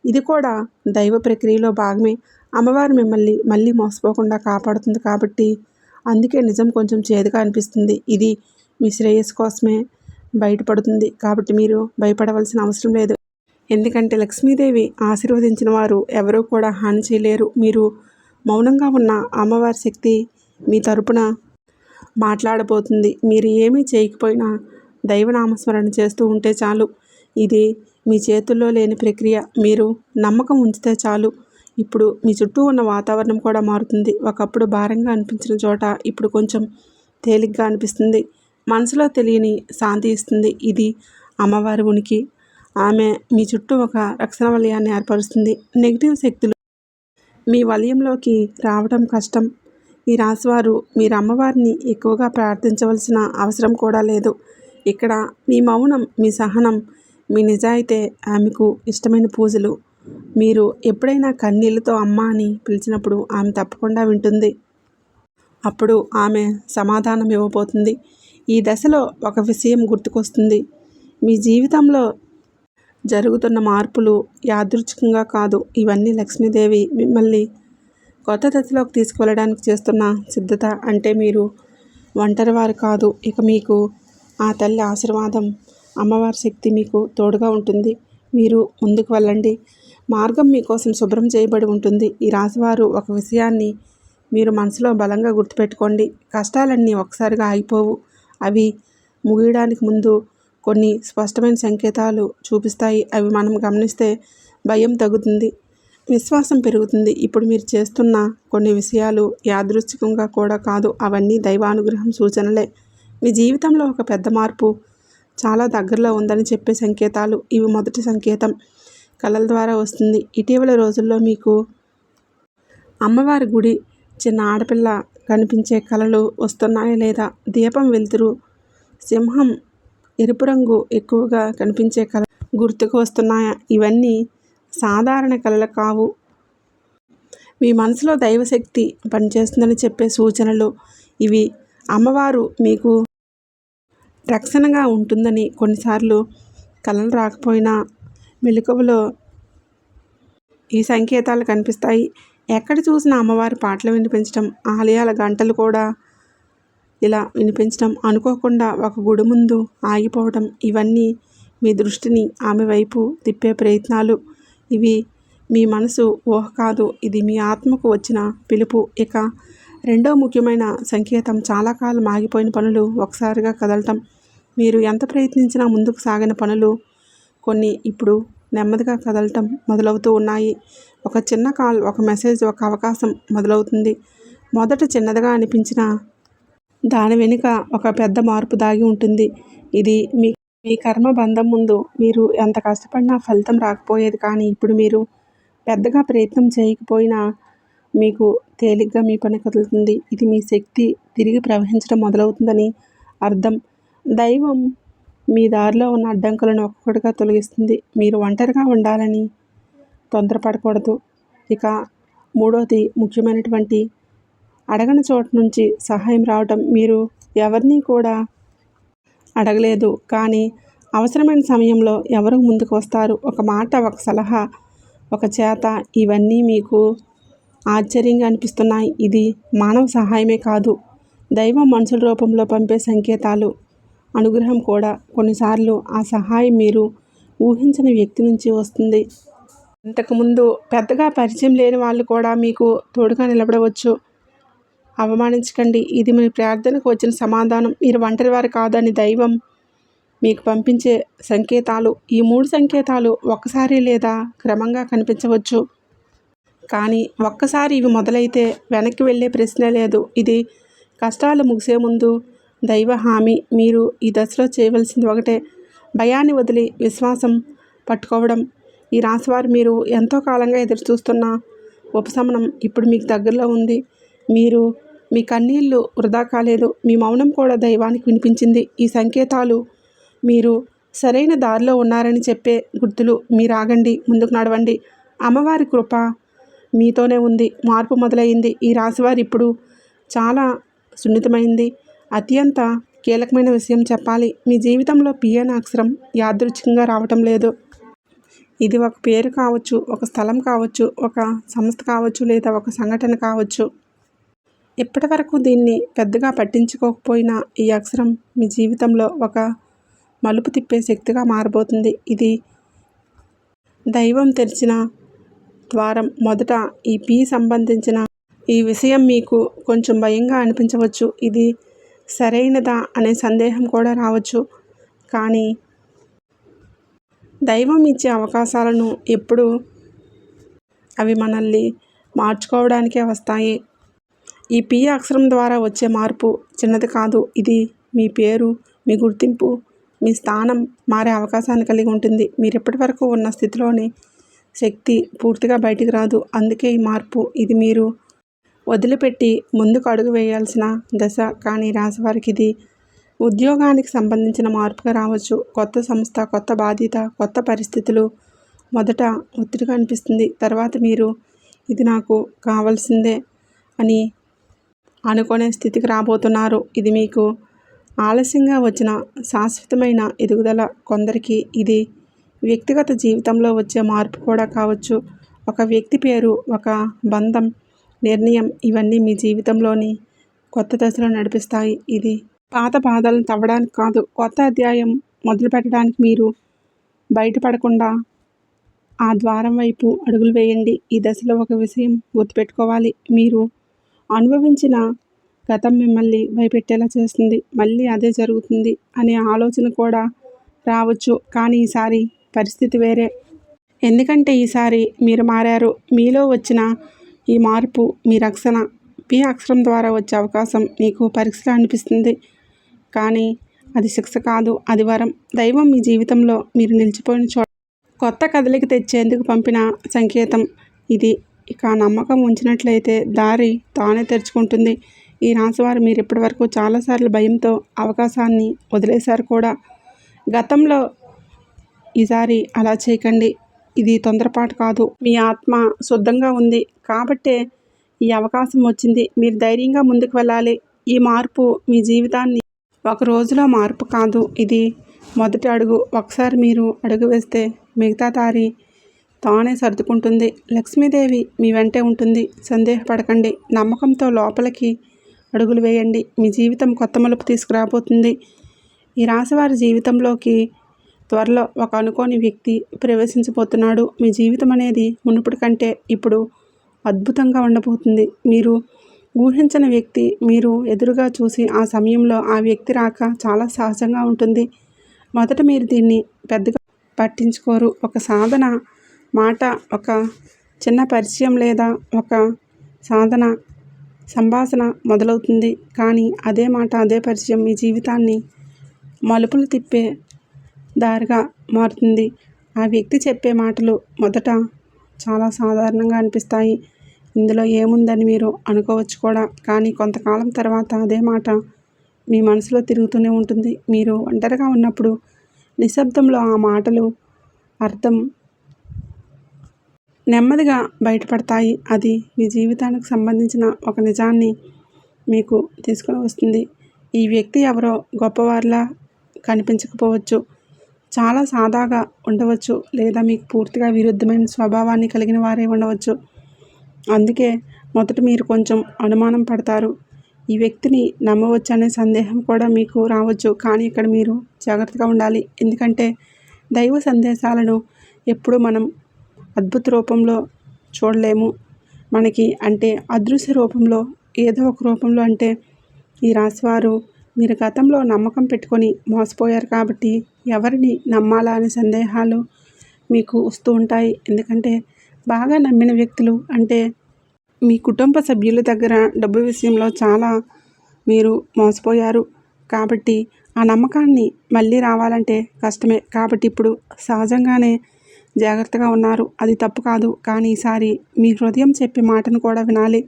ఇది కూడా దైవ ప్రక్రియలో భాగమే. అమ్మవారు మిమ్మల్ని మళ్ళీ మోసపోకుండా కాపాడుతుంది కాబట్టి అందుకే నిజం కొంచెం చేదుగా అనిపిస్తుంది. ఇది మీ శ్రేయస్సు కోసమే బయటపడుతుంది కాబట్టి మీరు భయపడవలసిన అవసరం లేదు. ఎందుకంటే లక్ష్మీదేవి ఆశీర్వదించిన వారు ఎవరూ కూడా హాని చేయలేరు. మీరు మౌనంగా ఉన్న అమ్మవారి శక్తి మీ తరపున మాట్లాడబోతుంది. మీరు ఏమీ చేయకపోయినా దైవనామస్మరణ చేస్తూ ఉంటే చాలు. ఇది మీ చేతుల్లో లేని ప్రక్రియ. మీరు నమ్మకం ఉంచితే చాలు. ఇప్పుడు మీ చుట్టూ ఉన్న వాతావరణం కూడా మారుతుంది. ఒకప్పుడు భారంగా అనిపించిన చోట ఇప్పుడు కొంచెం తేలిగ్గా అనిపిస్తుంది. మనసులో తెలియని శాంతి ఇస్తుంది. ఇది అమ్మవారి ఉనికి. ఆమె మీ చుట్టూ ఒక రక్షణ వలయాన్ని ఏర్పరుస్తుంది. నెగిటివ్ శక్తులు మీ వలయంలోకి రావడం కష్టం. ఈ రాశివారు మీరు అమ్మవారిని ఎక్కువగా ప్రార్థించవలసిన అవసరం కూడా లేదు. ఇక్కడ మీ మౌనం, మీ సహనం, మీ నిజాయితే ఆమెకు ఇష్టమైన పూజలు. మీరు ఎప్పుడైనా కన్నీళ్లతో అమ్మ అని పిలిచినప్పుడు ఆమె తప్పకుండా వింటుంది. అప్పుడు ఆమె సమాధానం ఇవ్వబోతుంది. ఈ దశలో ఒక విషయం గుర్తుకొస్తుంది. మీ జీవితంలో జరుగుతున్న మార్పులు యాదృచ్ఛికంగా కాదు. ఇవన్నీ లక్ష్మీదేవి మిమ్మల్ని కొత్త దశలోకి తీసుకువెళ్ళడానికి చేస్తున్న సిద్ధత. అంటే మీరు ఒంటరివారు కాదు. ఇక మీకు ఆ తల్లి ఆశీర్వాదం, అమ్మవారి శక్తి మీకు తోడుగా ఉంటుంది. మీరు ముందుకు వెళ్ళండి. మార్గం మీకోసం శుభ్రం చేయబడి ఉంటుంది. ఈ రాశివారు ఒక విషయాన్ని మీరు మనసులో బలంగా గుర్తుపెట్టుకోండి. కష్టాలన్నీ ఒకసారిగా ఆగిపోవు. అవి ముగియడానికి ముందు కొన్ని స్పష్టమైన సంకేతాలు చూపిస్తాయి. అవి మనం గమనిస్తే భయం తగ్గుతుంది, విశ్వాసం పెరుగుతుంది. ఇప్పుడు మీరు చేస్తున్న కొన్ని విషయాలు యాదృచ్ఛికంగా కూడా కాదు. అవన్నీ దైవానుగ్రహం సూచనలే. మీ జీవితంలో ఒక పెద్ద మార్పు చాలా దగ్గరలో ఉందని చెప్పే సంకేతాలు ఇవి. మొదటి సంకేతం కళల ద్వారా వస్తుంది. ఇటీవల రోజుల్లో మీకు అమ్మవారి గుడి, చిన్న ఆడపిల్ల కనిపించే కళలు వస్తున్నాయా లేదా? దీపం వెలుతురు, సింహం, ఎరుపు రంగు ఎక్కువగా కనిపించే కళ గుర్తుకు వస్తున్నాయా? ఇవన్నీ సాధారణ కళలు కావు. మీ మనసులో దైవశక్తి పనిచేస్తుందని చెప్పే సూచనలు ఇవి. అమ్మవారు మీకు రక్షణగా ఉంటుందని. కొన్నిసార్లు కళలు రాకపోయినా మెలకువలో ఈ సంకేతాలు కనిపిస్తాయి. ఎక్కడ చూసినా అమ్మవారి పాటలు వినిపించడం, ఆలయాల గంటలు కూడా ఇలా వినిపించడం, అనుకోకుండా ఒక గుడి ముందు ఆగిపోవడం, ఇవన్నీ మీ దృష్టిని ఆమె వైపు తిప్పే ప్రయత్నాలు. ఇవి మీ మనసు ఊహ కాదు. ఇది మీ ఆత్మకు వచ్చిన పిలుపు. ఇక రెండో ముఖ్యమైన సంకేతం చాలా కాలం ఆగిపోయిన పనులు ఒకసారిగా కదలటం. మీరు ఎంత ప్రయత్నించినా ముందుకు సాగిన పనులు కొన్ని ఇప్పుడు నెమ్మదిగా కదలటం మొదలవుతూ ఉన్నాయి. ఒక చిన్న కాల్, ఒక మెసేజ్, ఒక అవకాశం మొదలవుతుంది. మొదట చిన్నదిగా అనిపించిన దాని వెనుక ఒక పెద్ద మార్పు దాగి ఉంటుంది. ఇది మీ కర్మ బంధం. ముందు మీరు ఎంత కష్టపడినా ఫలితం రాకపోయేది. కానీ ఇప్పుడు మీరు పెద్దగా ప్రయత్నం చేయకపోయినా మీకు తేలిగ్గా మీ పని కదులుతుంది. ఇది మీ శక్తి తిరిగి ప్రవహించడం మొదలవుతుందని అర్థం. దైవం మీ దారిలో ఉన్న అడ్డంకులను ఒక్కొక్కటిగా తొలగిస్తుంది. మీరు ఒంటరిగా ఉండాలని తొందరపడకూడదు. ఇక మూడోది ముఖ్యమైనటువంటి అడగని చోట నుంచి సహాయం రావటం. మీరు ఎవరిని కూడా అడగలేదు, కానీ అవసరమైన సమయంలో ఎవరు ముందుకు వస్తారు? ఒక మాట, ఒక సలహా, ఒక చేత. ఇవన్నీ మీకు ఆశ్చర్యంగా అనిపిస్తున్నాయి. ఇది మానవ సహాయమే కాదు, దైవం మనుషుల రూపంలో పంపే సంకేతాలు, అనుగ్రహం కూడా. కొన్నిసార్లు ఆ సహాయం మీరు ఊహించని వ్యక్తి నుంచి వస్తుంది. ఇంతకుముందు పెద్దగా పరిచయం లేని వాళ్ళు కూడా మీకు తోడుగా నిలబడవచ్చు. అవమానించకండి. ఇది మీ ప్రార్థనకు వచ్చిన సమాధానం. మీరు ఒంటరివారు కాదని దైవం మీకు పంపించే సంకేతాలు. ఈ 3 సంకేతాలు ఒక్కసారి లేదా క్రమంగా కనిపించవచ్చు. కానీ ఒక్కసారి ఇవి మొదలైతే వెనక్కి వెళ్ళే ప్రశ్నే లేదు. ఇది కష్టాలు ముగిసే ముందు దైవ హామీ. మీరు ఈ దశలో చేయవలసింది ఒకటే, భయాన్ని వదిలి విశ్వాసం పట్టుకోవడం. ఈ రాశివారు మీరు ఎంతో కాలంగా ఎదురుచూస్తున్న ఉపశమనం ఇప్పుడు మీకు దగ్గరలో ఉంది. మీరు మీ కన్నీళ్లు వృధా కాలేదు. మీ మౌనం కూడా దైవానికి వినిపించింది. ఈ సంకేతాలు మీరు సరైన దారిలో ఉన్నారని చెప్పే గుర్తులు. మీరు ఆగండి, ముందుకు నడవండి. అమ్మవారి కృప మీతోనే ఉంది. మార్పు మొదలైంది. ఈ రాశివారు ఇప్పుడు చాలా సున్నితమైంది, అత్యంత కీలకమైన విషయం చెప్పాలి. మీ జీవితంలో పి అనే అక్షరం యాదృచ్ఛికంగా రావటం లేదు. ఇది ఒక పేరు కావచ్చు, ఒక స్థలం కావచ్చు, ఒక సంస్థ కావచ్చు, లేదా ఒక సంఘటన కావచ్చు. ఇప్పటి వరకు దీన్ని పెద్దగా పట్టించుకోకపోయినా ఈ అక్షరం మీ జీవితంలో ఒక మలుపు తిప్పే శక్తిగా మారబోతుంది. ఇది దైవం తెరిచిన ద్వారం. మొదట ఈ పి సంబంధించిన ఈ విషయం మీకు కొంచెం భయంగా అనిపించవచ్చు. ఇది సరైనదా అనే సందేహం కూడా రావచ్చు. కానీ దైవం ఇచ్చే అవకాశాలను ఎప్పుడు అవి మనల్ని మార్చుకోవడానికే వస్తాయి. ఈ పి అక్షరం ద్వారా వచ్చే మార్పు చిన్నది కాదు. ఇది మీ పేరు, మీ గుర్తింపు, మీ స్థానం మారే అవకాశాన్ని కలిగి ఉంటుంది. మీరు ఎప్పటి వరకు ఉన్న స్థితిలోని శక్తి పూర్తిగా బయటికి రాదు. అందుకే ఈ మార్పు. ఇది మీరు వదిలిపెట్టి ముందుకు అడుగు వేయాల్సిన దశ. కానీ రాశివారికి ఇది ఉద్యోగానికి సంబంధించిన మార్పుగా రావచ్చు. కొత్త సంస్థ, కొత్త బాధ్యత, కొత్త పరిస్థితులు. మొదట ఒత్తిడిగా అనిపిస్తుంది. తర్వాత మీరు ఇది నాకు కావాల్సిందే అని అనుకునే స్థితికి రాబోతున్నారు. ఇది మీకు ఆలస్యంగా వచ్చిన శాశ్వతమైన ఎదుగుదల. కొందరికి ఇది వ్యక్తిగత జీవితంలో వచ్చే మార్పు కూడా కావచ్చు. ఒక వ్యక్తి పేరు, ఒక బంధం, నిర్ణయం, ఇవన్నీ మీ జీవితంలోని కొత్త దశలో నడిపిస్తాయి. ఇది పాత బాధలను తవ్వడానికి కాదు, కొత్త అధ్యాయం మొదలు పెట్టడానికి. మీరు బయటపడకుండా ఆ ద్వారం వైపు అడుగులు వేయండి. ఈ దశలో ఒక విషయం గుర్తుపెట్టుకోవాలి. మీరు అనుభవించిన గతం మిమ్మల్ని భయపెట్టేలా చేస్తుంది. మళ్ళీ అదే జరుగుతుంది అనే ఆలోచన కూడా రావచ్చు. కానీ ఈసారి పరిస్థితి వేరే. ఎందుకంటే ఈసారి మీరు మారారు. మీలో వచ్చిన ఈ మార్పు మీ రక్షణ. పి అక్షరం ద్వారా వచ్చే అవకాశం మీకు పరీక్షలా అనిపిస్తుంది. కానీ అది శిక్ష కాదు, అది వరం. దైవం మీ జీవితంలో మీరు నిలిచిపోయిన చోట కొత్త కదలిక తెచ్చేందుకు పంపిన సంకేతం ఇది. ఇక నమ్మకం ఉంచినట్లయితే దారి తానే తెరుచుకుంటుంది. ఈ రాశివారు మీరు ఇప్పటివరకు చాలాసార్లు భయంతో అవకాశాన్ని వదిలేశారు కూడా. గతంలో ఈసారి అలా చేయకండి. ఇది తొందరపాటు కాదు. మీ ఆత్మ శుద్ధంగా ఉంది కాబట్టే ఈ అవకాశం వచ్చింది. మీరు ధైర్యంగా ముందుకు వెళ్ళాలి. ఈ మార్పు మీ జీవితాన్ని ఒక రోజులో మార్పు కాదు. ఇది మొదటి అడుగు. ఒకసారి మీరు అడుగు వేస్తే మిగతా దారి తానే సర్దుకుంటుంది. లక్ష్మీదేవి మీ వెంటే ఉంటుంది. సందేహపడకండి. నమ్మకంతో లోపలికి అడుగులు వేయండి. మీ జీవితం కొత్త మలుపు తీసుకురాబోతుంది. ఈ రాశివారి జీవితంలోకి త్వరలో ఒక అనుకోని వ్యక్తి ప్రవేశించబోతున్నాడు. మీ జీవితం అనేది మునుపటి కంటే ఇప్పుడు అద్భుతంగా ఉండబోతుంది. మీరు ఊహించని వ్యక్తి మీరు ఎదురుగా చూసి ఆ సమయంలో ఆ వ్యక్తి రాక చాలా సహజంగా ఉంటుంది. మొదట మీరు దీన్ని పెద్దగా పట్టించుకోరు. ఒక సాధన మాట, ఒక చిన్న పరిచయం లేదా ఒక సాధన సంభాషణ మొదలవుతుంది. కానీ అదే మాట, అదే పరిచయం మీ జీవితాన్ని మలుపులు తిప్పే దారిగా మారుతుంది. ఆ వ్యక్తి చెప్పే మాటలు మొదట చాలా సాధారణంగా అనిపిస్తాయి. ఇందులో ఏముందని మీరు అనుకోవచ్చు కూడా. కానీ కొంతకాలం తర్వాత అదే మాట మీ మనసులో తిరుగుతూనే ఉంటుంది. మీరు ఒంటరిగా ఉన్నప్పుడు నిశ్శబ్దంలో ఆ మాటలు అర్థం నెమ్మదిగా బయటపడతాయి. అది మీ జీవితానికి సంబంధించిన ఒక నిజాన్ని మీకు తీసుకొని వస్తుంది. ఈ వ్యక్తి ఎవరో గొప్పవారిలా కనిపించకపోవచ్చు, చాలా సాదాగా ఉండవచ్చు, లేదా మీకు పూర్తిగా విరుద్ధమైన స్వభావాన్ని కలిగిన వారే ఉండవచ్చు. అందుకే మొదట మీరు కొంచెం అనుమానం పడతారు. ఈ వ్యక్తిని నమ్మవచ్చు అనే సందేహం కూడా మీకు రావచ్చు. కానీ ఇక్కడ మీరు జాగ్రత్తగా ఉండాలి. ఎందుకంటే దైవ సందేశాలను ఎప్పుడూ మనం అద్భుత రూపంలో చూడలేము. మనకి అంటే అదృశ్య రూపంలో, ఏదో ఒక రూపంలో. అంటే ఈ రాశివారు మీరు గతంలో నమ్మకం పెట్టుకొని మోసపోయారు కాబట్టి ఎవరిని నమ్మాలా అనే సందేహాలు మీకు వస్తూ ఉంటాయి. ఎందుకంటే బాగా నమ్మిన వ్యక్తులు, అంటే మీ కుటుంబ సభ్యుల దగ్గర డబ్బు విషయంలో చాలా మీరు మోసపోయారు. కాబట్టి ఆ నమ్మకాన్ని మళ్ళీ రావాలంటే కష్టమే. కాబట్టి ఇప్పుడు సహజంగానే జాగ్రత్తగా ఉన్నారు. అది తప్పు కాదు. కానీ ఈసారి మీ హృదయం చెప్పే మాటను కూడా వినాలి.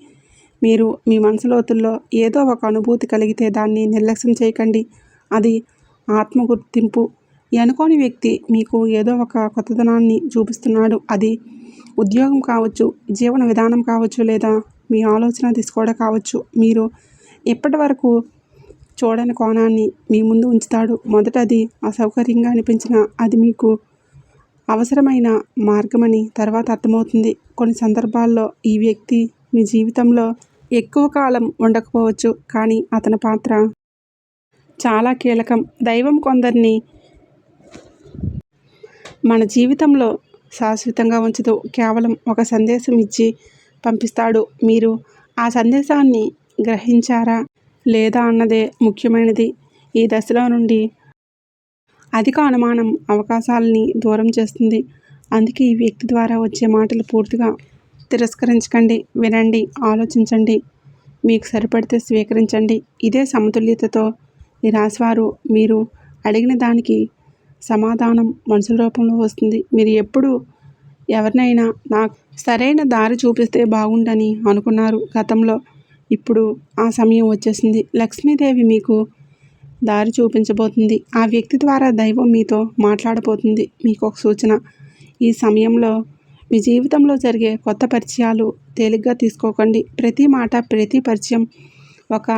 మీరు మీ మనసు లోతుల్లో ఏదో ఒక అనుభూతి కలిగితే దాన్ని నిర్లక్ష్యం చేయకండి. అది ఆత్మ గుర్తింపు. ఈ అనుకోని వ్యక్తి మీకు ఏదో ఒక కొత్తదనాన్ని చూపిస్తున్నాడు. అది ఉద్యోగం కావచ్చు, జీవన విధానం కావచ్చు, లేదా మీ ఆలోచన దిశ కూడా కావచ్చు. మీరు ఇప్పటి వరకు చూడని కోణాన్ని మీ ముందు ఉంచుతాడు. మొదట అది అసౌకర్యంగా అనిపించినా అది మీకు అవసరమైన మార్గమని తర్వాత అర్థమవుతుంది. కొన్ని సందర్భాల్లో ఈ వ్యక్తి మీ జీవితంలో ఎక్కువ కాలం ఉండకపోవచ్చు, కానీ అతని పాత్ర చాలా కీలకం. దైవం కొందరిని మన జీవితంలో శాశ్వతంగా ఉంచదు, కేవలం ఒక సందేశం ఇచ్చి పంపిస్తాడు. మీరు ఆ సందేశాన్ని గ్రహించారా లేదా అన్నదే ముఖ్యమైనది. ఈ దశలో నుండి అధిక అనుమానం అవకాశాలని దూరం చేస్తుంది. అందుకే ఈ వ్యక్తి ద్వారా వచ్చే మాటలు పూర్తిగా తిరస్కరించకండి. వినండి, ఆలోచించండి, మీకు సరిపడితే స్వీకరించండి. ఇదే సమతుల్యతతో ఈ రాశివారు మీరు అడిగిన దానికి సమాధానం మనుషుల రూపంలో వస్తుంది. మీరు ఎప్పుడు ఎవరినైనా నాకు సరైన దారి చూపిస్తే బాగుండని అనుకున్నారు గతంలో. ఇప్పుడు ఆ సమయం వచ్చేసింది. లక్ష్మీదేవి మీకు దారి చూపించబోతుంది. ఆ వ్యక్తి ద్వారా దైవం మీతో మాట్లాడబోతుంది. మీకు ఒక సూచన: ఈ సమయంలో మీ జీవితంలో జరిగే కొత్త పరిచయాలు తేలిగ్గా తీసుకోకండి. ప్రతి మాట, ప్రతి పరిచయం ఒక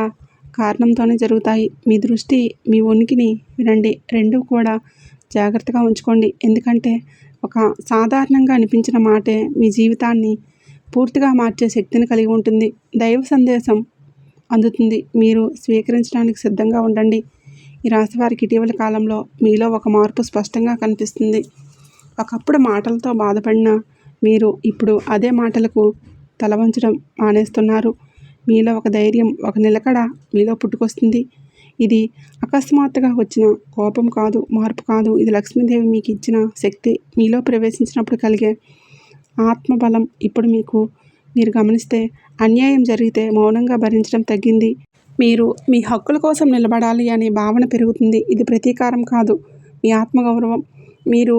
కారణంతోనే జరుగుతాయి. మీ దృష్టి, మీ ఉనికిని వినండి. రెండూ కూడా జాగ్రత్తగా ఉంచుకోండి. ఎందుకంటే ఒక సాధారణంగా అనిపించిన మాటే మీ జీవితాన్ని పూర్తిగా మార్చే శక్తిని కలిగి ఉంటుంది. దైవ సందేశం అందుతుంది. మీరు స్వీకరించడానికి సిద్ధంగా ఉండండి. ఈ రాశివారికి ఇటీవల కాలంలో మీలో ఒక మార్పు స్పష్టంగా కనిపిస్తుంది. ఒకప్పుడు మాటలతో బాధపడిన మీరు ఇప్పుడు అదే మాటలకు తలవంచడం మానేస్తున్నారు. మీలో ఒక ధైర్యం, ఒక నిలకడ మీలో పుట్టుకొస్తుంది. ఇది అకస్మాత్తుగా వచ్చిన కోపం కాదు, మార్పు కాదు. ఇది లక్ష్మీదేవి మీకు ఇచ్చిన శక్తి. మీలో ప్రవేశించినప్పుడు కలిగే ఆత్మబలం. ఇప్పుడు మీరు గమనిస్తే అన్యాయం జరిగితే మౌనంగా భరించడం తగ్గింది. మీరు మీ హక్కుల కోసం నిలబడాలి అనే భావన పెరుగుతుంది. ఇది ప్రతీకారం కాదు, మీ ఆత్మగౌరవం. మీరు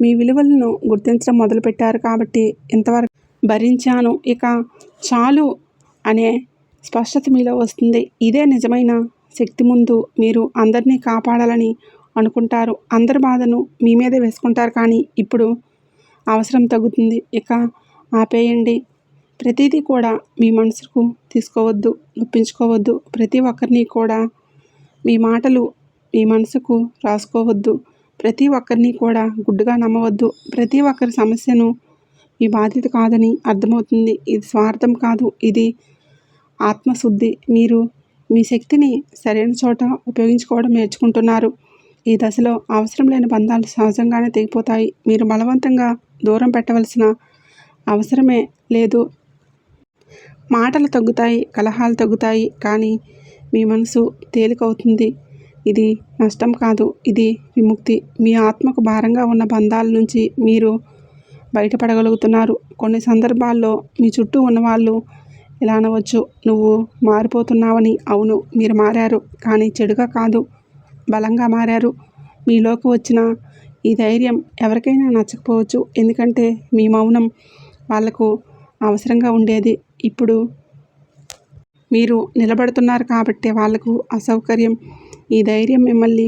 మీ విలువలను గుర్తించడం మొదలుపెట్టారు కాబట్టి ఇంతవరకు భరించాను, ఇక చాలు అనే స్పష్టత మీలో వస్తుంది. ఇదే నిజమైన శక్తి. ముందు మీరు అందరినీ కాపాడాలని అనుకుంటారు, అందరి బాధను మీ మీదే వేసుకుంటారు. కానీ ఇప్పుడు అవసరం తగ్గుతుంది. ఇక ఆపేయండి. ప్రతిదీ కూడా మీ మనసుకు తీసుకోవద్దు, నొప్పించుకోవద్దు. ప్రతి ఒక్కరిని కూడా మీ మాటలు మీ మనసుకు రాసుకోవద్దు. ప్రతి ఒక్కరిని కూడా గుడ్డుగా నమ్మవద్దు. ప్రతి ఒక్కరి సమస్యను మీ బాధ్యత కాదని అర్థమవుతుంది. ఇది స్వార్థం కాదు, ఇది ఆత్మశుద్ధి. మీరు మీ శక్తిని సరైన చోట ఉపయోగించుకోవడం నేర్చుకుంటున్నారు. ఈ దశలో అవసరం లేని బంధాలు సహజంగానే తెగిపోతాయి. మీరు బలవంతంగా దూరం పెట్టవలసిన అవసరమే లేదు. మాటలు తగ్గుతాయి, కలహాలు తగ్గుతాయి, కానీ మీ మనసు తేలికవుతుంది. ఇది నష్టం కాదు, ఇది విముక్తి. మీ ఆత్మకు భారంగా ఉన్న బంధాల నుంచి మీరు బయటపడగలుగుతున్నారు. కొన్ని సందర్భాల్లో మీ చుట్టూ ఉన్నవాళ్ళు ఇలా అనవచ్చు: నువ్వు మారిపోతున్నావని. అవును, మీరు మారారు, కానీ చెడుగా కాదు, బలంగా మారారు. మీలోకి వచ్చిన ఈ ధైర్యం ఎవరికైనా నచ్చకపోవచ్చు, ఎందుకంటే మీ మౌనం వాళ్లకు అవసరంగా ఉండేది. ఇప్పుడు మీరు నిలబడుతున్నారు కాబట్టి వాళ్లకు అసౌకర్యం. ఈ ధైర్యం మిమ్మల్ని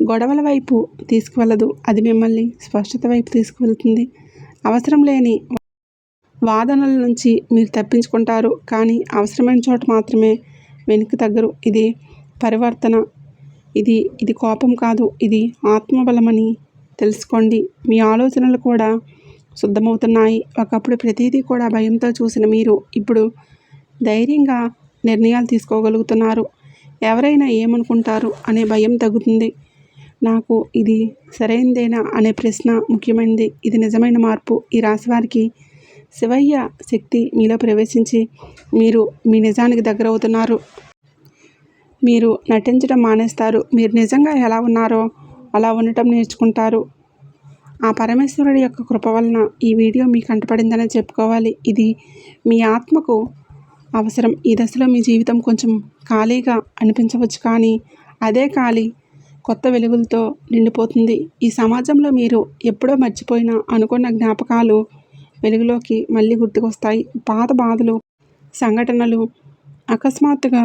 గొడవల వైపు తీసుకువెళ్ళదు, అది మిమ్మల్ని స్పష్టత వైపు తీసుకువెళ్తుంది. అవసరం లేని వాదనల నుంచి మీరు తప్పించుకుంటారు, కానీ అవసరమైన చోట మాత్రమే వెనక్కి తగ్గరు. ఇది పరివర్తన. ఇది కోపం కాదు, ఇది ఆత్మబలమని తెలుసుకోండి. మీ ఆలోచనలు కూడా శుద్ధమవుతున్నాయి. ఒకప్పుడు ప్రతిదీ కూడా భయంతో చూసిన మీరు ఇప్పుడు ధైర్యంగా నిర్ణయాలు తీసుకోగలుగుతున్నారు. ఎవరైనా ఏమనుకుంటారు అనే భయం తగ్గుతుంది. నాకు ఇది సరైనదేనా అనే ప్రశ్న ముఖ్యమైనది. ఇది నిజమైన మార్పు. ఈ రాశివారికి శివయ్య శక్తి మీలో ప్రవేశించి మీరు మీ నిజానికి దగ్గరవుతున్నారు. మీరు నటించడం మానేస్తారు. మీరు నిజంగా ఎలా ఉన్నారో అలా ఉండటం నేర్చుకుంటారు. ఆ పరమేశ్వరుడి యొక్క కృప వలన ఈ వీడియో మీకు కంటపడిందనే చెప్పుకోవాలి. ఇది మీ ఆత్మకు అవసరం. ఈ దశలో మీ జీవితం కొంచెం ఖాళీగా అనిపించవచ్చు, కానీ అదే ఖాళీ కొత్త వెలుగులతో నిండిపోతుంది. ఈ సమాజంలో మీరు ఎప్పుడో మర్చిపోయిన అనుకున్న జ్ఞాపకాలు వెలుగులోకి మళ్ళీ గుర్తుకొస్తాయి. పాత బాధలు, సంఘటనలు అకస్మాత్తుగా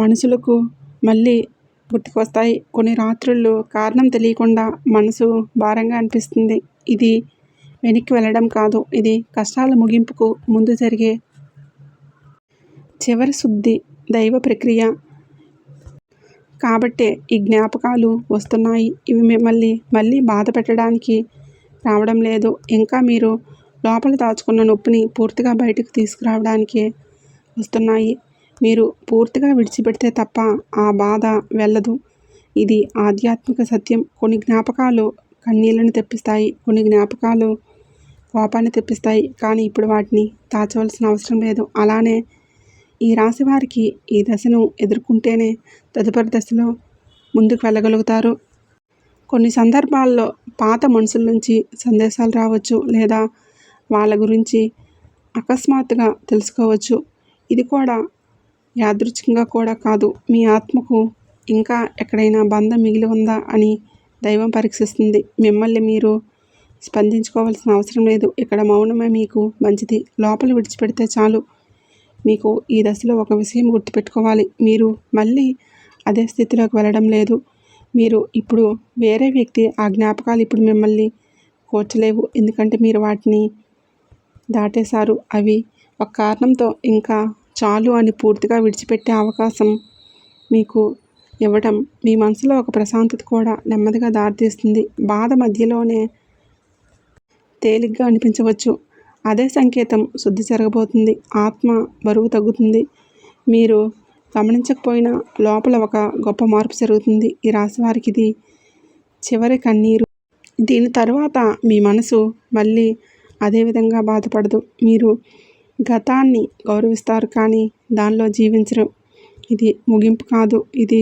మనుషులకు మళ్ళీ గుర్తుకొస్తాయి. కొన్ని రాత్రుళ్ళు కారణం తెలియకుండా మనసు భారంగా అనిపిస్తుంది. ఇది వెనక్కి వెళ్ళడం కాదు, ఇది కష్టాల ముగింపుకు ముందు జరిగే చివరి శుద్ధి, దైవ ప్రక్రియ. కాబట్టే ఈ జ్ఞాపకాలు వస్తున్నాయి. ఇవి మిమ్మల్ని మళ్ళీ బాధ పెట్టడానికి రావడం లేదు. ఇంకా మీరు లోపల దాచుకున్న నొప్పిని పూర్తిగా బయటకు తీసుకురావడానికే వస్తున్నాయి. మీరు పూర్తిగా విడిచిపెడితే తప్ప ఆ బాధ వెళ్ళదు. ఇది ఆధ్యాత్మిక సత్యం. కొన్ని జ్ఞాపకాలు కన్నీళ్లను తెప్పిస్తాయి, కొన్ని జ్ఞాపకాలు కోపాన్ని తెప్పిస్తాయి. కానీ ఇప్పుడు వాటిని దాచవలసిన అవసరం లేదు. అలానే ఈ రాశి వారికి ఈ దశను ఎదుర్కొంటేనే తదుపరి దశలో ముందుకు వెళ్ళగలుగుతారు. కొన్ని సందర్భాల్లో పాత మనుషుల నుంచి సందేశాలు రావచ్చు, లేదా వాళ్ళ గురించి అకస్మాత్తుగా తెలుసుకోవచ్చు. ఇది కూడా యాదృచ్ఛికంగా కూడా కాదు. మీ ఆత్మకు ఇంకా ఎక్కడైనా బంధం మిగిలి ఉందా అని దైవం పరీక్షిస్తుంది. మిమ్మల్ని మీరు స్పందించుకోవాల్సిన అవసరం లేదు. ఇక్కడ మౌనమే మీకు మంచిది. లోపల విడిచిపెడితే చాలు. మీకు ఈ దశలో ఒక విషయం గుర్తుపెట్టుకోవాలి. మీరు మళ్ళీ అదే స్థితిలోకి వెళ్ళడం లేదు. మీరు ఇప్పుడు వేరే వ్యక్తి. ఆ జ్ఞాపకాలు ఇప్పుడు మిమ్మల్ని కూర్చలేవు, ఎందుకంటే మీరు వాటిని దాటేశారు. అవి ఒక కారణంతో ఇంకా చాలు అని పూర్తిగా విడిచిపెట్టే అవకాశం మీకు ఇవ్వడం మీ మనసులో ఒక ప్రశాంతత కూడా నెమ్మదిగా దారితీస్తుంది. బాధ మధ్యలోనే తేలిగ్గా అనిపించవచ్చు. అదే సంకేతం శుద్ధి జరగబోతుంది. ఆత్మ బరువు తగ్గుతుంది. మీరు గమనించకపోయినా లోపల ఒక గొప్ప మార్పు జరుగుతుంది. ఈ రాశి వారికి ఇది చివరి కన్నీరు. దీని తర్వాత మీ మనసు మళ్ళీ అదే విధంగా బాధపడదు. మీరు గతాన్ని గౌరవిస్తారు, కానీ దానిలో జీవించరు. ఇది ముగింపు కాదు, ఇది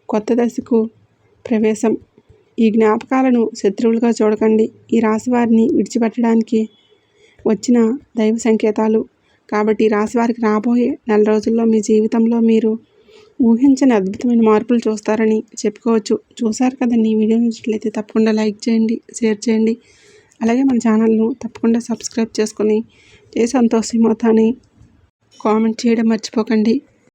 కొత్త దశకు ప్రవేశం. ఈ జ్ఞాపకాలను శత్రువులుగా చూడకండి. ఈ రాశి వారిని విడిచిపెట్టడానికి వచ్చిన దైవ సంకేతాలు. కాబట్టి ఈ రాశి వారికి రాబోయే నెల రోజుల్లో మీ జీవితంలో మీరు ఊహించని అద్భుతమైన మార్పులు చూస్తారని చెప్పుకోవచ్చు. చూసారు కదండి. ఈ వీడియో నచ్చినట్లయితే తప్పకుండా లైక్ చేయండి, షేర్ చేయండి. అలాగే మన ఛానల్ను తప్పకుండా సబ్స్క్రైబ్ చేసుకొని ఏ సంతోషమవుతాని కామెంట్ చేయడం మర్చిపోకండి.